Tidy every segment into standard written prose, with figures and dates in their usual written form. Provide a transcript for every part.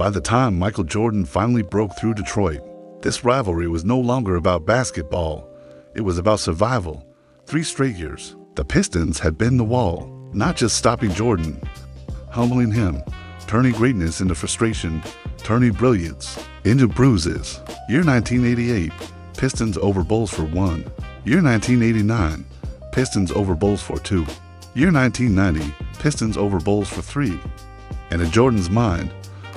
By the time Michael Jordan finally broke through Detroit, this rivalry was no longer about basketball. It was about survival. 3 straight years, the Pistons had been the wall, not just stopping Jordan, humbling him, turning greatness into frustration, turning brilliance into bruises. Year 1988, Pistons over Bulls for 1. Year 1989, Pistons over Bulls for 2. Year 1990, Pistons over Bulls for 3. And in Jordan's mind,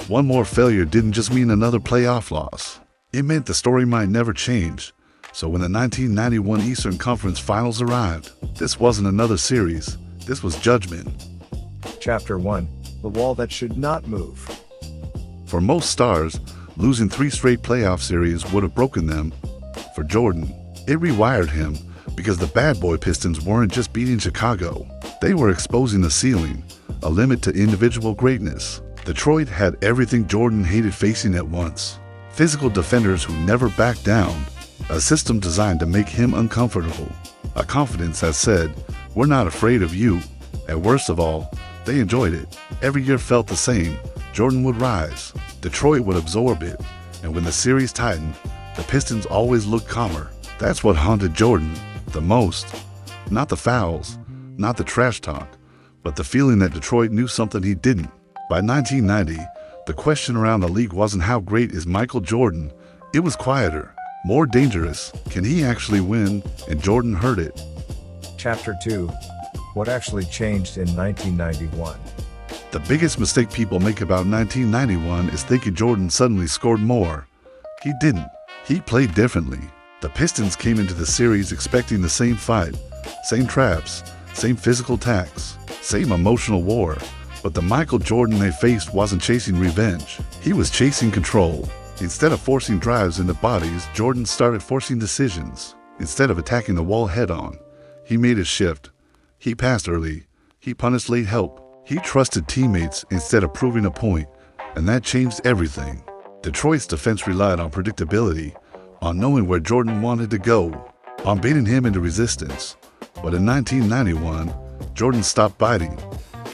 one more failure didn't just mean another playoff loss. It meant the story might never change. So when the 1991 Eastern Conference Finals arrived, this wasn't another series, this was judgment. Chapter 1. The Wall That Should Not Move. For most stars, losing 3 straight playoff series would have broken them. For Jordan, it rewired him because the Bad Boy Pistons weren't just beating Chicago. They were exposing a ceiling, a limit to individual greatness. Detroit had everything Jordan hated facing at once. Physical defenders who never backed down. A system designed to make him uncomfortable. A confidence that said, "We're not afraid of you." And worst of all, they enjoyed it. Every year felt the same. Jordan would rise. Detroit would absorb it. And when the series tightened, the Pistons always looked calmer. That's what haunted Jordan the most. Not the fouls, not the trash talk, but the feeling that Detroit knew something he didn't. By 1990, the question around the league wasn't how great is Michael Jordan. It was quieter, more dangerous. Can he actually win? And Jordan heard it. Chapter 2. What actually changed in 1991? The biggest mistake people make about 1991 is thinking Jordan suddenly scored more. He didn't. He played differently. The Pistons came into the series expecting the same fight, same traps, same physical attacks, same emotional war. But the Michael Jordan they faced wasn't chasing revenge. He was chasing control. Instead of forcing drives into bodies, Jordan started forcing decisions. Instead of attacking the wall head-on, he made a shift. He passed early. He punished late help. He trusted teammates instead of proving a point, and that changed everything. Detroit's defense relied on predictability, on knowing where Jordan wanted to go, on baiting him into resistance. But in 1991, Jordan stopped biting.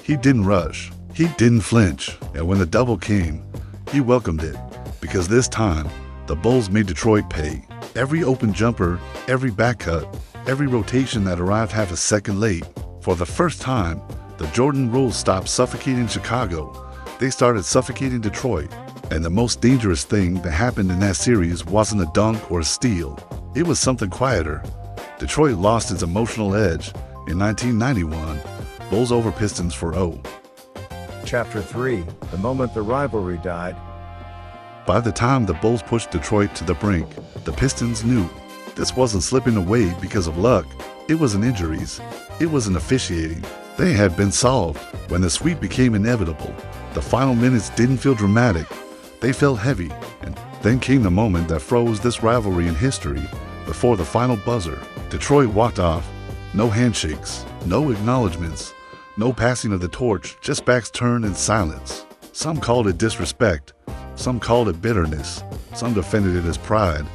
He didn't rush. He didn't flinch. And when the double came, he welcomed it. Because this time, the Bulls made Detroit pay. Every open jumper, every back cut, every rotation that arrived half a second late. For the first time, the Jordan rules stopped suffocating Chicago. They started suffocating Detroit. And the most dangerous thing that happened in that series wasn't a dunk or a steal. It was something quieter. Detroit lost its emotional edge. In 1991, Bulls over Pistons for 0. Chapter 3. The moment the rivalry died. By the time the Bulls pushed Detroit to the brink, the Pistons knew this wasn't slipping away because of luck. It wasn't injuries. It wasn't officiating. They had been solved. When the sweep became inevitable, the final minutes didn't feel dramatic. They felt heavy. And then came the moment that froze this rivalry in history. Before the final buzzer, Detroit walked off. No handshakes, no acknowledgments, no passing of the torch, just backs turned in silence. Some called it disrespect. Some called it bitterness. Some defended it as pride.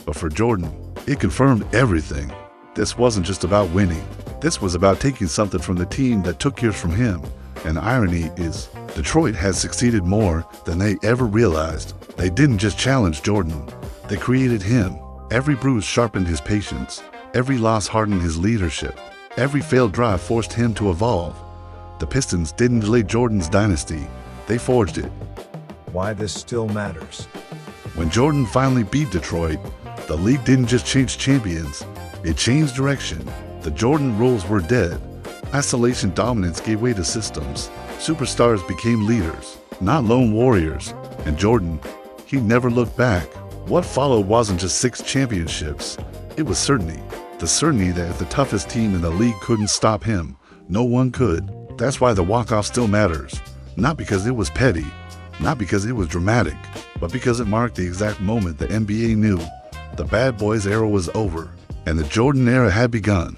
But for Jordan, it confirmed everything. This wasn't just about winning. This was about taking something from the team that took years from him. And the irony is, Detroit had succeeded more than they ever realized. They didn't just challenge Jordan. They created him. Every bruise sharpened his patience. Every loss hardened his leadership. Every failed drive forced him to evolve. The Pistons didn't delay Jordan's dynasty. They forged it. Why this still matters. When Jordan finally beat Detroit, the league didn't just change champions. It changed direction. The Jordan rules were dead. Isolation dominance gave way to systems. Superstars became leaders, not lone warriors. And Jordan, he never looked back. What followed wasn't just 6 championships. It was certainty. The certainty that if the toughest team in the league couldn't stop him, no one could. That's why the walk-off still matters. Not because it was petty, not because it was dramatic, but because it marked the exact moment the NBA knew the Bad Boys era was over and the Jordan era had begun.